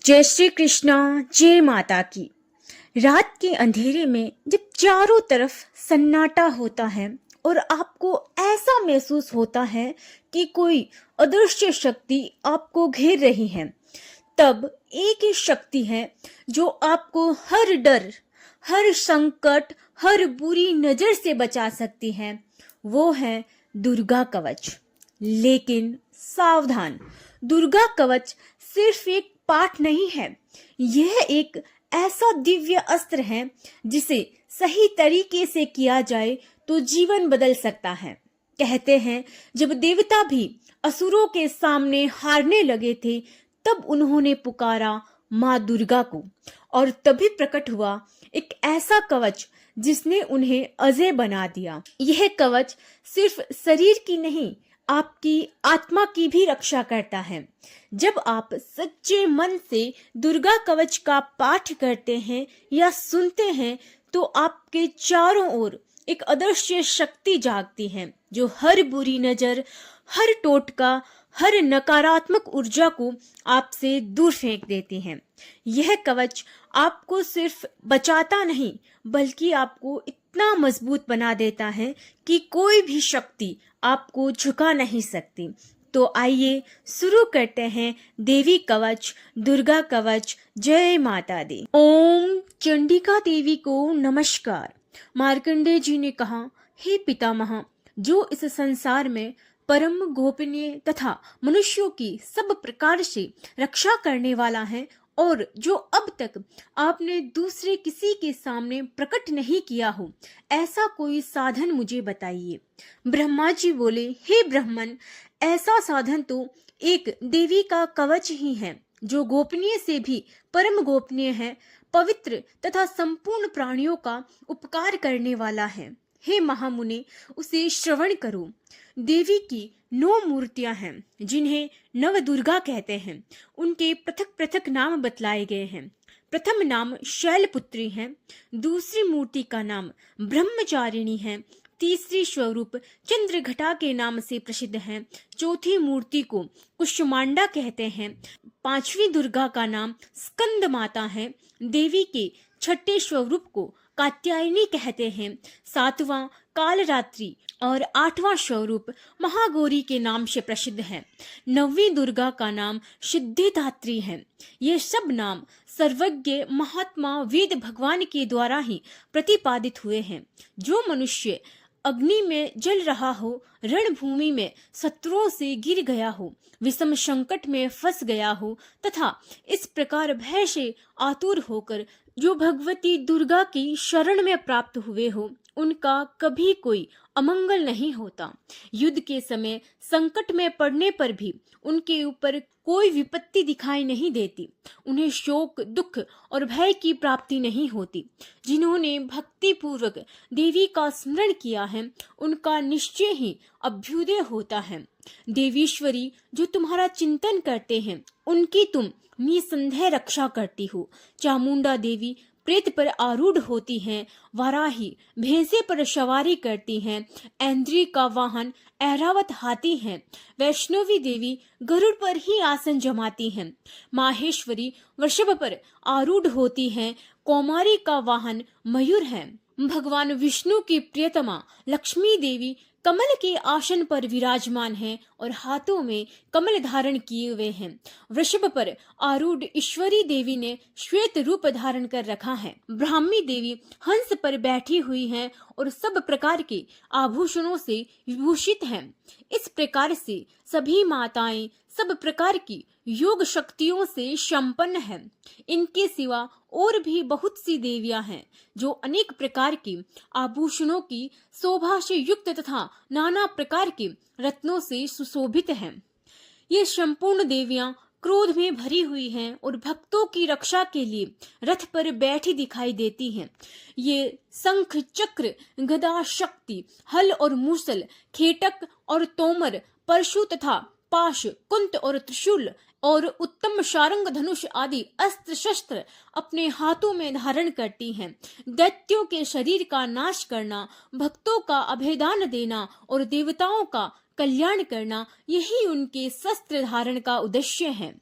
जय श्री कृष्णा। जय माता की। रात के अंधेरे में जब चारों तरफ सन्नाटा होता है और आपको ऐसा महसूस होता है कि कोई अदृश्य शक्ति आपको घेर रही है, तब एक ही शक्ति है जो आपको हर डर, हर संकट, हर बुरी नजर से बचा सकती है। वो है दुर्गा कवच। लेकिन सावधान, दुर्गा कवच सिर्फ एक पाठ नहीं है, यह एक ऐसा दिव्य अस्त्र है जिसे सही तरीके से किया जाए तो जीवन बदल सकता है। कहते हैं जब देवता भी असुरों के सामने हारने लगे थे, तब उन्होंने पुकारा माँ दुर्गा को, और तभी प्रकट हुआ एक ऐसा कवच जिसने उन्हें अजय बना दिया। यह कवच सिर्फ शरीर की नहीं, आपकी आत्मा की भी रक्षा करता है। जब आप सच्चे मन से दुर्गा कवच का पाठ करते हैं या सुनते हैं, तो आपके चारों ओर एक अदृश्य शक्ति जागती है जो हर बुरी नजर, हर टोटका, हर नकारात्मक ऊर्जा को आपसे दूर फेंक देती है। यह कवच आपको सिर्फ बचाता नहीं, बल्कि आपको इतना मजबूत बना देता है कि कोई भी शक्ति आपको झुका नहीं सकती। तो आइए शुरू करते हैं देवी कवच, दुर्गा कवच। जय माता दी। ओम चंडिका देवी को नमस्कार। मार्कंडेय जी ने कहा, हे पितामह, जो इस संसार में परम गोपनीय तथा मनुष्यों की सब प्रकार से रक्षा करने वाला है, और जो अब तक आपने दूसरे किसी के सामने प्रकट नहीं किया हो, ऐसा कोई साधन मुझे बताइए। ब्रह्मा जी बोले, हे ब्राह्मण, ऐसा साधन तो एक देवी का कवच ही है जो गोपनीय से भी परम गोपनीय है, पवित्र तथा संपूर्ण प्राणियों का उपकार करने वाला है। हे महामुने, उसे श्रवण करो। देवी की 9 मूर्तियां हैं जिन्हें नव दुर्गा कहते हैं। उनके पृथक पृथक नाम बतलाए गए हैं। प्रथम नाम शैलपुत्री है, दूसरी मूर्ति का नाम ब्रह्मचारिणी है, तीसरी स्वरूप चंद्रघटा के नाम से प्रसिद्ध है, चौथी मूर्ति को कुष्मांडा कहते हैं, पांचवी दुर्गा का नाम स्कंद माता है, देवी के छठे स्वरूप को कात्यायनी कहते हैं, सातवां कालरात्रि और आठवां स्वरूप महागौरी के नाम से प्रसिद्ध है। नवीं दुर्गा का नाम सिद्धिदात्री है। ये सब नाम सर्वज्ञ महात्मा वेद भगवान के द्वारा ही प्रतिपादित हुए हैं। जो मनुष्य अग्नि में जल रहा हो, रणभूमि में शत्रुओं से गिर गया हो, विषम संकट में फंस गया हो, तथा इस प्रकार भय से आतुर होकर जो भगवती दुर्गा की शरण में प्राप्त हुए हो, उनका कभी कोई अमंगल नहीं होता। युद्ध के समय संकट में पड़ने पर भी उनके ऊपर कोई विपत्ति दिखाई नहीं देती। उन्हें शोक, दुख और भय की प्राप्ति नहीं होती। जिन्होंने भक्ति पूर्वक देवी का स्मरण किया है, उनका निश्चय ही अभ्युदय होता है। देवीश्वरी, जो तुम्हारा चिंतन करते हैं, उनकी तुम निसंदेह रक्षा करती हो। चामुंडा देवी प्रेत पर आरूढ़ होती हैं, वाराही भैंसे पर सवारी करती हैं, ऐन्द्री का वाहन ऐरावत हाथी है, वैष्णवी देवी गरुड़ पर ही आसन जमाती हैं, माहेश्वरी वृषभ पर आरूढ़ होती हैं, कौमारी का वाहन मयूर है। भगवान विष्णु की प्रियतमा लक्ष्मी देवी कमल के आसन पर विराजमान हैं और हाथों में कमल धारण किए हुए हैं। वृषभ पर आरूढ़ ईश्वरी देवी ने श्वेत रूप धारण कर रखा है। ब्राह्मी देवी हंस पर बैठी हुई हैं और सब प्रकार के आभूषणों से विभूषित हैं। इस प्रकार से सभी माताएं सब प्रकार की योग शक्तियों से संपन्न हैं। इनके सिवा और भी बहुत सी देवियां हैं जो अनेक प्रकार के आभूषणों की शोभा से युक्त तथा नाना प्रकार के रत्नों से सुशोभित हैं। ये संपूर्ण देवियां क्रोध में भरी हुई हैं और भक्तों की रक्षा के लिए रथ पर बैठी दिखाई देती हैं। ये शंख, चक्र, गदा, शक्ति, हल और मूसल, खेटक और तोमर, परशु तथा पाश, कुंत और त्रिशूल और उत्तम शारंग, धनुष आदि अस्त्र शस्त्र अपने हाथों में धारण करती हैं। दैत्यों के शरीर का नाश करना, भक्तों का अभयदान देना और देवताओं का कल्याण करना, यही उनके शस्त्र धारण का उद्देश्य है।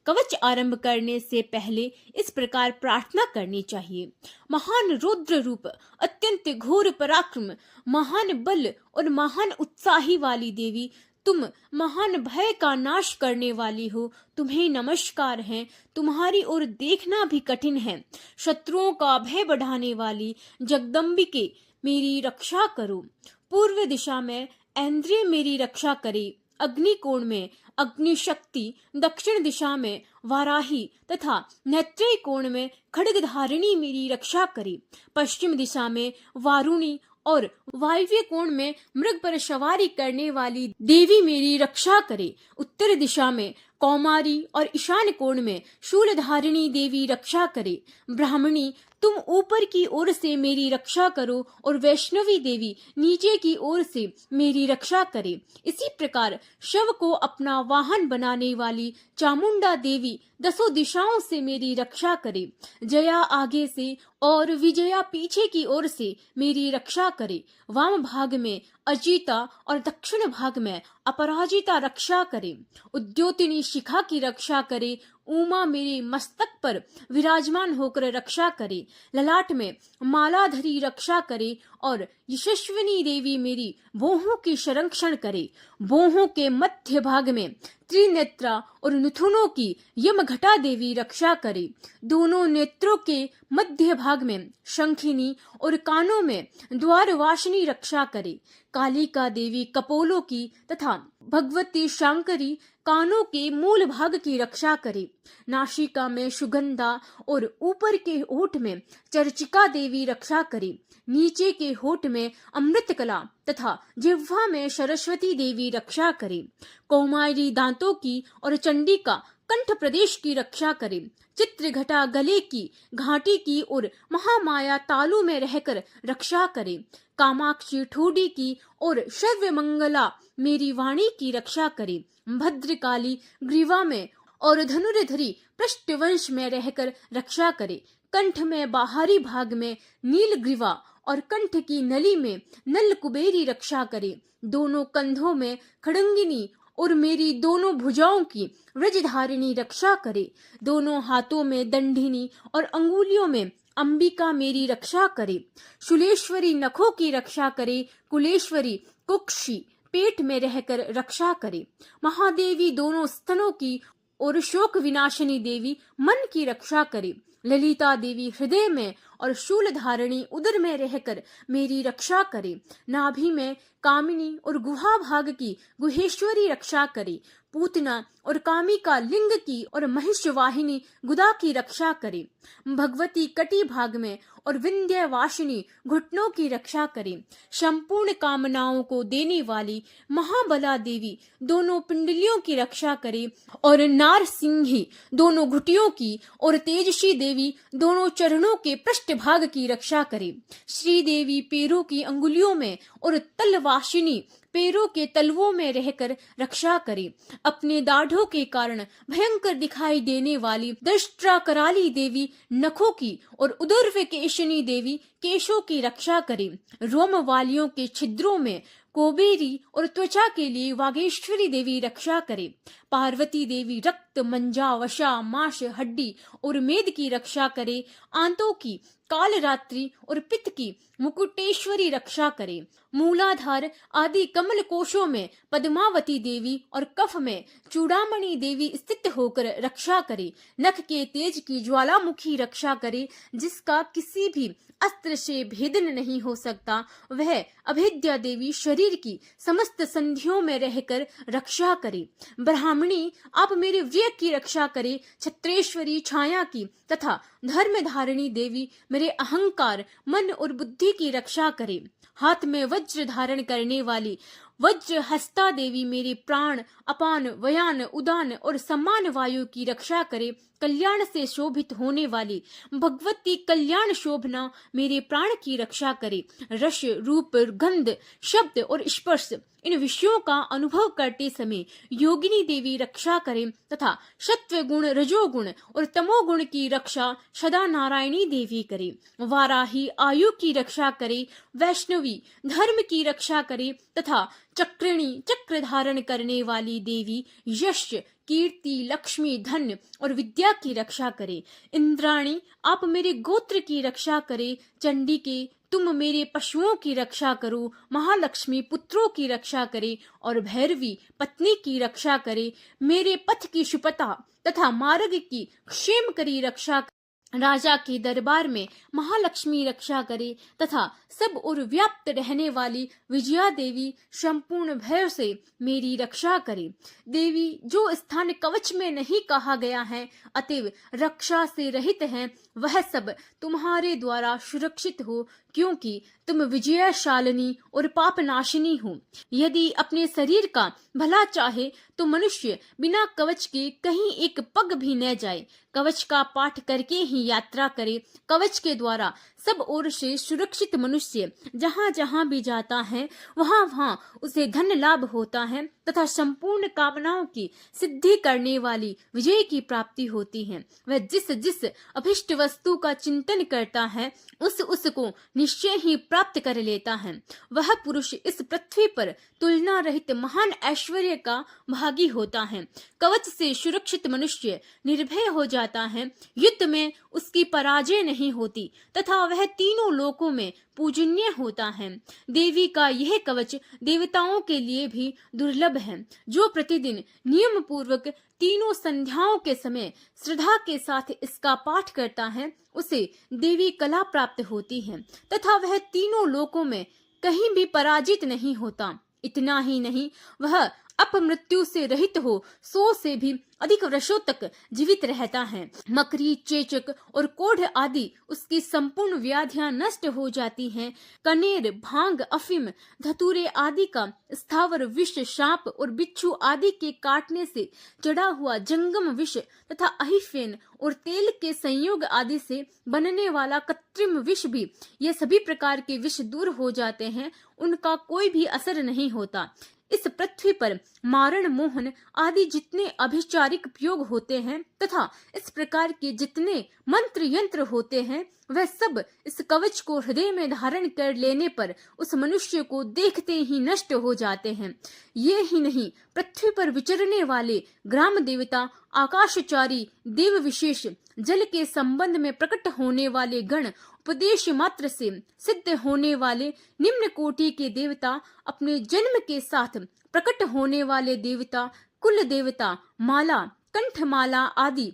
कवच आरंभ करने से पहले इस प्रकार प्रार्थना करनी चाहिए। महान रुद्र रूप, अत्यंत घोर पराक्रम, महान बल और महान उत्साही वाली देवी, तुम महान भय का नाश करने वाली हो, तुम्हें नमस्कार है। तुम्हारी ओर देखना भी कठिन है। शत्रुओं का भय बढ़ाने वाली जगदम्बिके, मेरी रक्षा करो। पूर्व दिशा में ऐन्द्रिय मेरी रक्षा करे। अग्निकोण में अग्नि शक्ति, दक्षिण दिशा में वाराही तथा नेत्रेय कोण में खड्गधारिणी मेरी रक्षा करे। पश्चिम दिशा में वारुणी और वायव्य कोण में मृग पर सवारी करने वाली देवी मेरी रक्षा करे। उत्तर दिशा में कौमारी और ईशान कोण में शूलधारिणी देवी रक्षा करे। ब्राह्मणी, तुम ऊपर की ओर से मेरी रक्षा करो और वैष्णवी देवी नीचे की ओर से मेरी रक्षा करे। इसी प्रकार शव को अपना वाहन बनाने वाली चामुंडा देवी दसों दिशाओं से मेरी रक्षा करे। जया आगे से और विजया पीछे की ओर से मेरी रक्षा करे। वाम भाग में अजिता और दक्षिण भाग में अपराजिता रक्षा करे। उद्योतिनी शिखा की रक्षा करे। उमा मेरे मस्तक पर विराजमान होकर रक्षा करे। ललाट में मालाधरी रक्षा करे और यशस्विनी देवी मेरी बोहों की संरक्षण करे। बोहों के मध्य भाग में त्रिनेत्रा और नुथुनों की यमघटा देवी रक्षा करे। दोनों नेत्रों के मध्य भाग में शंखिनी और कानों में द्वारवासिनी रक्षा करे। कालिका देवी कपोलों की तथा भगवती शांकरी कानों के मूल भाग की रक्षा करे। नासिका में सुगंधा और ऊपर के होठ में चर्चिका देवी रक्षा करे। नीचे के होठ में अमृतकला तथा जिह्वा में सरस्वती देवी रक्षा करे। कौमारी दांतों की और चंडिका कंठ प्रदेश की रक्षा करे। चित्रघटा गले की, घाटी की और महामाया तालु में रहकर रक्षा करे। कामाक्षी ठोडी की और सर्वमंगला मेरी वाणी की रक्षा करे। भद्रकाली ग्रीवा में और धनुर्धरी पृष्ठवंश में रहकर रक्षा करे। कंठ में बाहरी भाग में नीलग्रीवा और कंठ की नली में नल कुबेरी रक्षा करे। दोनों कंधों में खड़ंगिनी और मेरी दोनों भुजाओं की व्रजधारिणी रक्षा करे। दोनों हाथों में दंडिनी और अंगुलियों में अंबिका मेरी रक्षा करे। शूलेश्वरी नखों की रक्षा करे। कुलेश्वरी कुक्षी पेट में रहकर रक्षा करे। महादेवी दोनों स्तनों की और शोक विनाशिनी देवी मन की रक्षा करे। ललिता देवी हृदय में और शूल धारिणी उदर में रहकर मेरी रक्षा करे। नाभि में कामिनी और गुहा भाग की गुहेश्वरी रक्षा करे। पूतना और कामिका लिंग की और महिषवाहिनी गुदा की रक्षा करे। भगवती कटी भाग में और विंध्यवासिनी घुटनों की रक्षा करे। संपूर्ण कामनाओं को देने वाली महाबला देवी दोनों पिंडलियों की रक्षा करे और नारसिंही दोनों घुटियों की और तेजसी देवी दोनों चरणों के पृष्ठ भाग की रक्षा करे। श्री देवी पैरों की अंगुलियों में और तलवासिनी पैरों के तलवों में रहकर रक्षा करे। अपने दाढ़ों के कारण भयंकर दिखाई देने वाली दष्ट्रा कराली देवी नखों की और उदर्व केशनी देवी केशों की रक्षा करे। रोम वालियों के छिद्रों में कोबेरी और त्वचा के लिए वागेश्वरी देवी रक्षा करे। पार्वती देवी रक्त, मंजा, वशा, मांस, हड्डी और मेद की रक्षा करे। आंतों की कालरात्रि और पित्त की मुकुटेश्वरी रक्षा करे। मूलाधार आदि कमल कोशों में पद्मावती देवी और कफ में चूड़ामणि देवी स्थित होकर रक्षा करे। नख के तेज की ज्वालामुखी रक्षा करे, जिसका किसी भी अस्त्र से भेदन नहीं हो सकता। वह अभेद्या देवी शरीर की समस्त संधियों में रहकर रक्षा करे। ब्राह्मणी, आप मेरे व्यय की रक्षा करे। छत्रेश्वरी छाया की तथा धर्म धारिणी देवी मेरे अहंकार, मन और बुद्धि की रक्षा करे। हाथ में वज्र धारण करने वाली वज्र हस्ता देवी मेरे प्राण, अपान, व्यान, उदान और सम्मान वायु की रक्षा करे। कल्याण से शोभित होने वाली भगवती कल्याण शोभना मेरे प्राण की रक्षा करे। रस, रूप, गंध, शब्द और स्पर्श इन विषयों का अनुभव करते समय योगिनी देवी रक्षा करे तथा सत्व गुण, रजोगुण और तमोगुण की रक्षा सदा नारायणी देवी करे। वाराही आयु की रक्षा करे। वैष्णवी धर्म की रक्षा करे तथा चक्रिणी, चक्र धारण करने वाली देवी यश, कीर्ति, लक्ष्मी, धन और विद्या की रक्षा करे। इंद्राणी, आप मेरे गोत्र की रक्षा करे। चंडी के, तुम मेरे पशुओं की रक्षा करो। महालक्ष्मी, पुत्रों की रक्षा करे। और भैरवी, पत्नी की रक्षा करे। मेरे पथ की शुपता तथा मार्ग की क्षेम करी रक्षा। राजा के दरबार में महालक्ष्मी रक्षा करे तथा सब और व्याप्त रहने वाली विजया देवी संपूर्ण भय से मेरी रक्षा करे। देवी, जो स्थान कवच में नहीं कहा गया है अतएव रक्षा से रहित है, वह सब तुम्हारे द्वारा सुरक्षित हो, क्योंकि तुम विजयशालिनी और पापनाशिनी हो। यदि अपने शरीर का भला चाहे तो मनुष्य बिना कवच के कहीं एक पग भी न जाए। कवच का पाठ करके ही यात्रा करे। कवच के द्वारा सब ओर से सुरक्षित मनुष्य जहाँ जहाँ भी जाता है वहाँ वहाँ उसे धन लाभ होता है तथा संपूर्ण कामनाओं की सिद्धि करने वाली विजय की प्राप्ति होती है। वह जिस जिस अभिष्ट वस्तु का चिंतन करता है उसको निश्चय ही प्राप्त कर लेता है। वह पुरुष इस पृथ्वी पर तुलना रहित महान ऐश्वर्य का भागी होता है। कवच से सुरक्षित मनुष्य निर्भय हो जाता है। युद्ध में उसकी पराजय नहीं होती तथा वह तीनों लोकों में पूजनीय होता है। देवी का यह कवच देवताओं के लिए भी दुर्लभ है। जो प्रतिदिन नियम पूर्वक तीनों संध्याओं के समय श्रद्धा के साथ इसका पाठ करता है उसे देवी कला प्राप्त होती है तथा वह तीनों लोकों में कहीं भी पराजित नहीं होता। इतना ही नहीं, वह अपमृत्यु से रहित हो 100 से भी अधिक वर्षों तक जीवित रहता है। मकरी, चेचक और कोढ़ आदि उसकी संपूर्ण व्याधियां नष्ट हो जाती हैं। कनेर, भांग, अफीम, धतूरे आदि का स्थावर विष, सांप और बिच्छू आदि के काटने से चढ़ा हुआ जंगम विष तथा अहिफेन और तेल के संयोग आदि से बनने वाला कृत्रिम विष भी, ये सभी प्रकार के विष दूर हो जाते हैं। उनका कोई भी असर नहीं होता। इस पृथ्वी पर मारण, मोहन आदि जितने अभिचारिक प्रयोग होते हैं तथा इस प्रकार के जितने मंत्र यंत्र होते हैं वह सब इस कवच को हृदय में धारण कर लेने पर उस मनुष्य को देखते ही नष्ट हो जाते हैं। ये ही नहीं, पृथ्वी पर विचरने वाले ग्राम देवता, आकाशचारी देव विशेष, जल के संबंध में प्रकट होने वाले गण, उपदेश मात्र से सिद्ध होने वाले निम्न कोटि के देवता, अपने जन्म के साथ प्रकट होने वाले देवता, कुल देवता, माला, कंठमाला आदि,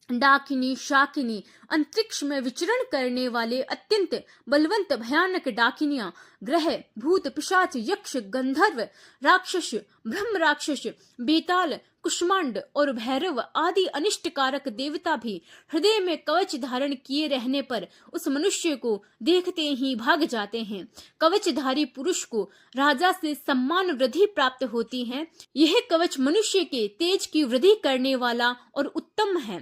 डाकिनी, शाकिनी, अंतरिक्ष में विचरण करने वाले अत्यंत बलवंत भयानक डाकिनियां, ग्रह, भूत, पिशाच, यक्ष, गंधर्व, राक्षस, ब्रह्म राक्षस, बेताल, कुष्मांड और भैरव आदि अनिष्टकारक देवता भी हृदय में कवच धारण किए रहने पर उस मनुष्य को देखते ही भाग जाते हैं। कवचधारी पुरुष को राजा से सम्मान वृद्धि प्राप्त होती है। यह कवच मनुष्य के तेज की वृद्धि करने वाला और उत्तम है।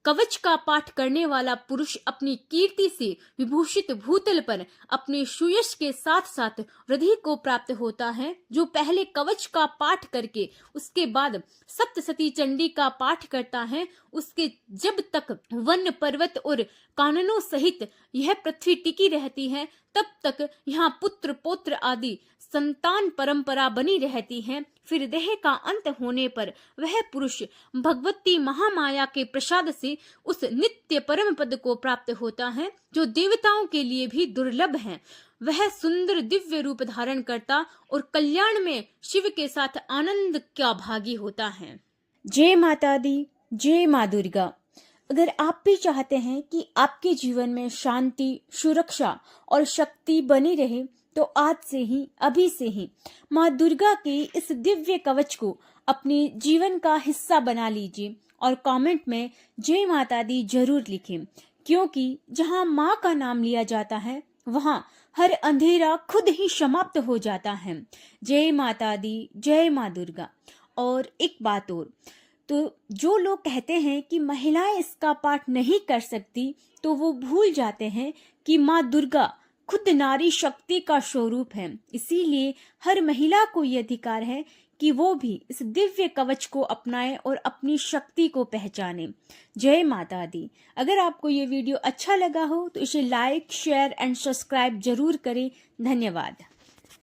कवच का पाठ करने वाला पुरुष अपनी कीर्ति से विभूषित भूतल पर अपने सुयश के साथ साथ वृद्धि को प्राप्त होता है। जो पहले कवच का पाठ करके उसके बाद सप्तसती चंडी का पाठ करता है, उसके जब तक वन, पर्वत और काननों सहित यह पृथ्वी टिकी रहती है तब तक यहाँ पुत्र, पौत्र आदि संतान परंपरा बनी रहती है। फिर देह का अंत होने पर वह पुरुष भगवती महामाया के प्रसाद से उस नित्य परम पद को प्राप्त होता है जो देवताओं के लिए भी दुर्लभ है। वह सुंदर दिव्य रूप धारण करता और कल्याण में शिव के साथ आनंद का भागी होता है। जय माता दी, जय माँ दुर्गा। अगर आप भी चाहते हैं कि आपके जीवन में शांति, सुरक्षा और शक्ति बनी रहे तो आज से ही, अभी से ही माँ दुर्गा के इस दिव्य कवच को अपने जीवन का हिस्सा बना लीजिए और कमेंट में जय माता दी जरूर लिखें, क्योंकि जहाँ माँ का नाम लिया जाता है वहाँ हर अंधेरा खुद ही समाप्त हो जाता है। जय माता दी, जय माँ दुर्गा। और एक बात और, तो जो लोग कहते हैं कि महिलाएं इसका पाठ नहीं कर सकती तो वो भूल जाते हैं कि माँ दुर्गा खुद नारी शक्ति का स्वरूप है। इसीलिए हर महिला को ये अधिकार है कि वो भी इस दिव्य कवच को अपनाए और अपनी शक्ति को पहचाने। जय माता दी। अगर आपको ये वीडियो अच्छा लगा हो तो इसे लाइक, शेयर एंड सब्सक्राइब जरूर करें। धन्यवाद।